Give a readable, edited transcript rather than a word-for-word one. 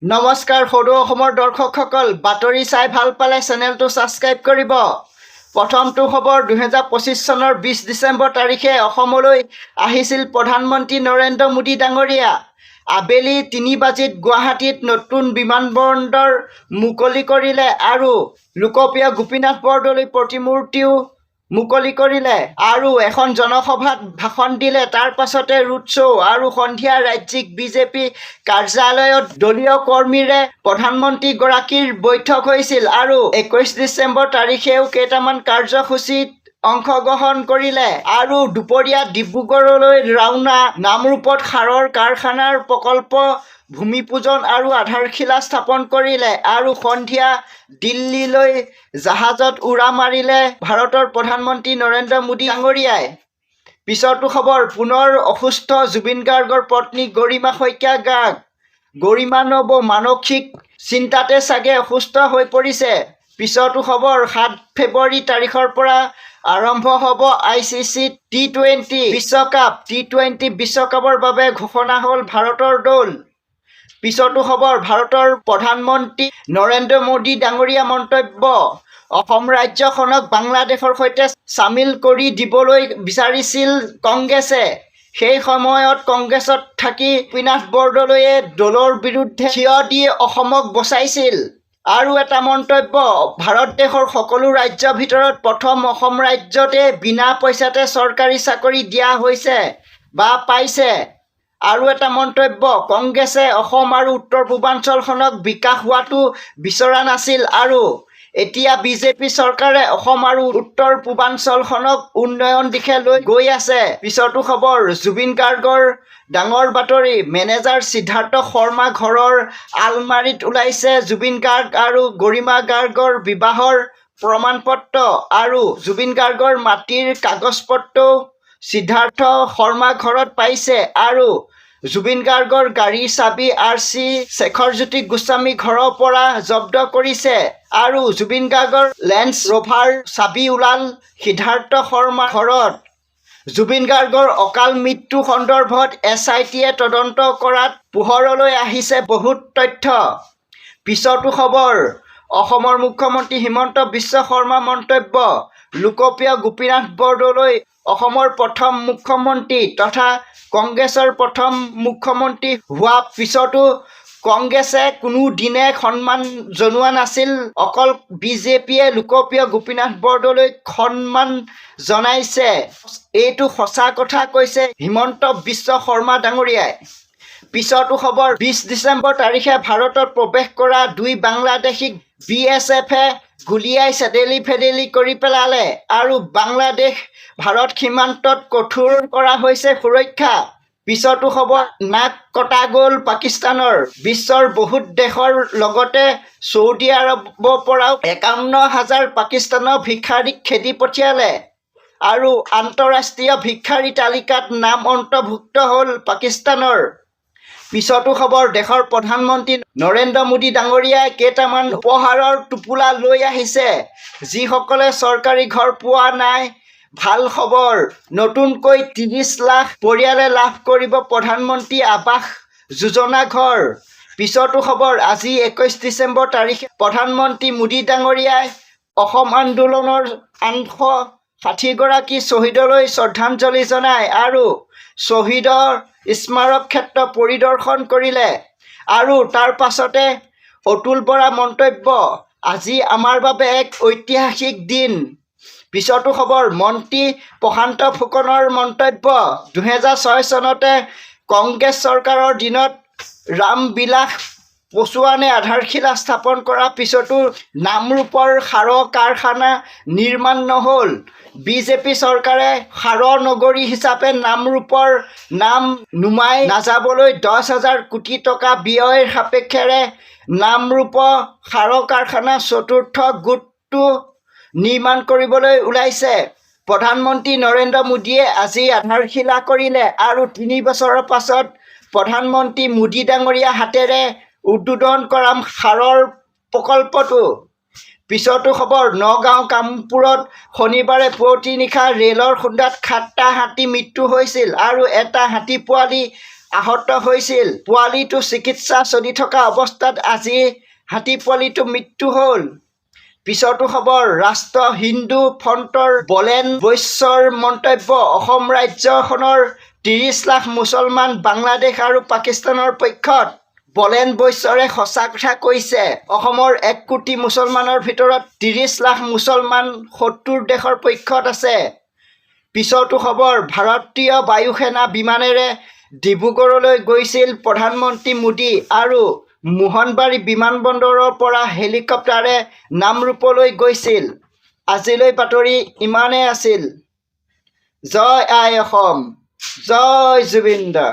নমস্কাৰ সৰু অসমৰ দৰ্শকসকল, বাতৰি চাই ভাল পালে চেনেলটো ছাবস্ক্ৰাইব কৰিব। প্ৰথমটো খবৰ 2025 চনৰ 20 ডিচেম্বৰ তাৰিখে অসমলৈ আহিছিল প্ৰধানমন্ত্ৰী নৰেন্দ্ৰ মোদী ডাঙৰীয়া। আবেলি 3 বাজিত গুৱাহাটীত নতুন বিমানবন্দৰ মুকলি কৰিলে আৰু লোকপ্ৰিয় গোপীনাথ বৰদলৈ প্ৰতিমূৰ্তিও মুকলি কৰিলে আৰু এখন জনসভাত ভাষণ দিলে। তাৰ পাছতে ৰোড শ্ব' আৰু সন্ধিয়া ৰাজ্যিক বিজেপি কাৰ্যালয়ত দলীয় কৰ্মীৰে প্ৰধানমন্ত্ৰীগৰাকীৰ বৈঠক হৈছিল আৰু 21 ডিচেম্বৰ তাৰিখেও কেইটামান কাৰ্যসূচীত অংশগ্ৰহণ কৰিলে আৰু দুপৰীয়া ডিব্ৰুগড়লৈ ৰাওনা। নামৰূপত সাৰৰ কাৰখানাৰ প্ৰকল্প ভূমিপূজন আৰু আধাৰশিলা স্থাপন কৰিলে আৰু সন্ধিয়া দিল্লীলৈ জাহাজত উৰা মাৰিলে ভাৰতৰ প্ৰধানমন্ত্ৰী নৰেন্দ্ৰ মোদী ডাঙৰীয়াই। পিছৰটো খবৰ পুনৰ অসুস্থ জুবিন গাৰ্গৰ পত্নী গৰিমা শইকীয়া গাৰ্গ। গৰিমা নব মানসিক চিন্তাতে চাগে অসুস্থ হৈ পৰিছে। পিছৰটো খবৰ 7 ফেব্ৰুৱাৰী তাৰিখৰ পৰা আৰম্ভ হ'ব ICC T20 বিশ্বকাপ। T20 বিশ্বকাপৰ বাবে ঘোষণা হ'ল ভাৰতৰ দল। পিছৰটো খবৰ ভাৰতৰ প্ৰধানমন্ত্ৰী নৰেন্দ্ৰ মোদী ডাঙৰীয়া মন্তব্য। অসম ৰাজ্যখনক বাংলাদেশৰ সৈতে চামিল কৰি দিবলৈ বিচাৰিছিল কংগ্ৰেছে। সেই সময়ত কংগ্ৰেছত থাকি গোপীনাথ বৰদলৈয়ে দলৰ বিৰুদ্ধে থিয় দি অসমক বচাইছিল। আৰু এটা মন্তব্য, ভাৰত দেশৰ সকলো ৰাজ্যৰ ভিতৰত প্ৰথম অসম ৰাজ্যতে বিনা পইচাতে চৰকাৰী চাকৰি দিয়া হৈছে বা পাইছে। আৰু এটা মন্তব্য, কংগ্ৰেছে অসম আৰু উত্তৰ পূৰ্বাঞ্চলখনক বিকাশ হোৱাটো বিচৰা নাছিল আৰু এতিয়া বিজেপি চৰকাৰে অসম আৰু উত্তৰ পূৰ্বাঞ্চলখনক উন্নয়ন দিশে লৈ গৈ আছে। পিছৰটো খবৰ জুবিন গাৰ্গৰ ডাঙৰ বাতৰি। মেনেজাৰ সিদ্ধাৰ্থ শৰ্মা ঘৰৰ আলমাৰীত ওলাইছে জুবিন গাৰ্গ আৰু গৰিমা গাৰ্গৰ বিবাহৰ প্ৰমাণপত্ৰ আৰু জুবিন গাৰ্গৰ মাটিৰ কাগজ-পত্ৰও সিদ্ধাৰ্থ শৰ্মা ঘৰত পাইছে আৰু জুবিন গাৰ্গৰ গাড়ীৰ চাবি RC শেখৰজ্যোতি গোস্বামী ঘৰৰ পৰা জব্দ কৰিছে আৰু জুবিন গাৰ্গৰ লেঞ্চ ৰভাৰ চাবি ওলাল সিদ্ধাৰ্থ শৰ্মা ঘৰত। জুবিন গাৰ্গৰ অকাল মৃত্যু সন্দৰ্ভত SITয়ে তদন্ত কৰাত পোহৰলৈ আহিছে বহুত তথ্য। পিছৰটো খবৰ অসমৰ মুখ্যমন্ত্ৰী হিমন্ত বিশ্ব শৰ্মা মন্তব্য। লোকপ্ৰিয় গোপীনাথ বৰদলৈ অসমৰ প্ৰথম মুখ্যমন্ত্ৰী তথা কংগ্ৰেছৰ প্ৰথম মুখ্যমন্ত্ৰী হোৱাৰ পিছতো কংগ্ৰেছে কোনো দিনে সন্মান জনোৱা নাছিল। অকল বিজেপিয়ে লোকপ্ৰিয় গোপীনাথ বৰদলৈক সন্মান জনাইছে। এইটো সঁচা কথা কৈছে হিমন্ত বিশ্ব শৰ্মা ডাঙৰীয়াই। পিছৰটো খবৰ 20 ডিচেম্বৰ তাৰিখে ভাৰতত প্ৰৱেশ কৰা 2 বাংলাদেশীক BSFে গুলীয়াই চেদেলি-ফেদেলি কৰি পেলালে আৰু বাংলাদেশ ভাৰত সীমান্তত কঠোৰ কৰা হৈছে সুৰক্ষা। পিছৰটো খবৰ নাক কটা গ'ল পাকিস্তানৰ। বিশ্বৰ বহুত দেশৰ লগতে ছৌদি আৰবৰ পৰাও 51,000 পাকিস্তানৰ ভিক্ষাৰীক খেদি পঠিয়ালে আৰু আন্তঃৰাষ্ট্ৰীয় ভিক্ষাৰী তালিকাত নাম অন্তৰ্ভুক্ত হ'ল পাকিস্তানৰ। পিছৰটো খবৰ দেশৰ প্ৰধানমন্ত্ৰী নৰেন্দ্ৰ মোদী ডাঙৰীয়াই কেইটামান উপহাৰৰ টোপোলা লৈ আহিছে যিসকলে চৰকাৰী ঘৰ পোৱা নাই। ভাল খবৰ, নতুনকৈ 30 লাখ পৰিয়ালে লাভ কৰিব প্ৰধানমন্ত্ৰী আৱাস যোজনা ঘৰ। পিছৰটো খবৰ আজি 21 ডিচেম্বৰ তাৰিখে প্ৰধানমন্ত্ৰী মোদী ডাঙৰীয়াই অসম আন্দোলনৰ 860গৰাকী শ্বহীদলৈ শ্ৰদ্ধাঞ্জলি জনায় আৰু শ্বহীদৰ স্মাৰক ক্ষেত্ৰ পৰিদৰ্শন কৰিলে আৰু তাৰ পাছতে অতুল বৰা মন্তব্য, আজি আমাৰ বাবে এক ঐতিহাসিক দিন। পিছৰটো খবৰ মন্ত্ৰী প্ৰশান্ত ফুকনৰ মন্তব্য। 2006 চনতে কংগ্ৰেছ চৰকাৰৰ দিনত ৰামবিলাস পাছোৱানে আধাৰশিলা স্থাপন কৰাৰ পিছতো নামৰূপৰ সাৰৰ কাৰখানা নিৰ্মাণ নহ'ল। বিজেপি চৰকাৰে সাৰৰ নগৰী হিচাপে নামৰূপৰ নাম নুমাই নাযাবলৈ 10,000 কোটি টকা ব্যয়ৰ সাপেক্ষেৰে নামৰূপ সাৰৰ কাৰখানা চতুৰ্থ গোটটো নিৰ্মাণ কৰিবলৈ ওলাইছে। প্ৰধানমন্ত্ৰী নৰেন্দ্ৰ মোদীয়ে আজি আধাৰশিলা কৰিলে আৰু 3 বছৰৰ পাছত প্ৰধানমন্ত্ৰী মোদী ডাঙৰীয়া হাতেৰে উদ্বোধন কৰা সাৰৰ প্ৰকল্পটো। পিছৰটো খবৰ নগাঁও কামপুৰত শনিবাৰে পুৱতি নিশা ৰেলৰ খুন্দাত 7টা হাতীৰ মৃত্যু হৈছিল আৰু এটা হাতী পোৱালি আহত হৈছিল। পোৱালিটো চিকিৎসা চলি থকা অৱস্থাত আজি হাতী পোৱালিটো মৃত্যু হ'ল। পিছতো খবৰ ৰাষ্ট্ৰ হিন্দু ফ্ৰণ্টৰ বলেন বৈশ্যৰ মন্তব্য অসম ৰাজ্যখনৰ ৩০ লাখ মুছলমান বাংলাদেশ আৰু পাকিস্তানৰ পক্ষত। বলেন বৈশ্যৰে সঁচা কথা কৈছে। অসমৰ ১ কোটি মুছলমানৰ ভিতৰত ৩০ লাখ মুছলমান ৭০ দেশৰ পক্ষত আছে। পিছতো খবৰ ভাৰতীয় বায়ুসেনা বিমানেৰে ডিব্ৰুগড়লৈ গৈছিল প্ৰধানমন্ত্ৰী মোদী আৰু মোহনবাৰী বিমানবন্দৰৰ পৰা হেলিকপ্টাৰে নামৰূপলৈ গৈছিল। আজিলৈ বাতৰি ইমানেই আছিল। জয় আই অসম, জয় জুবিন দা।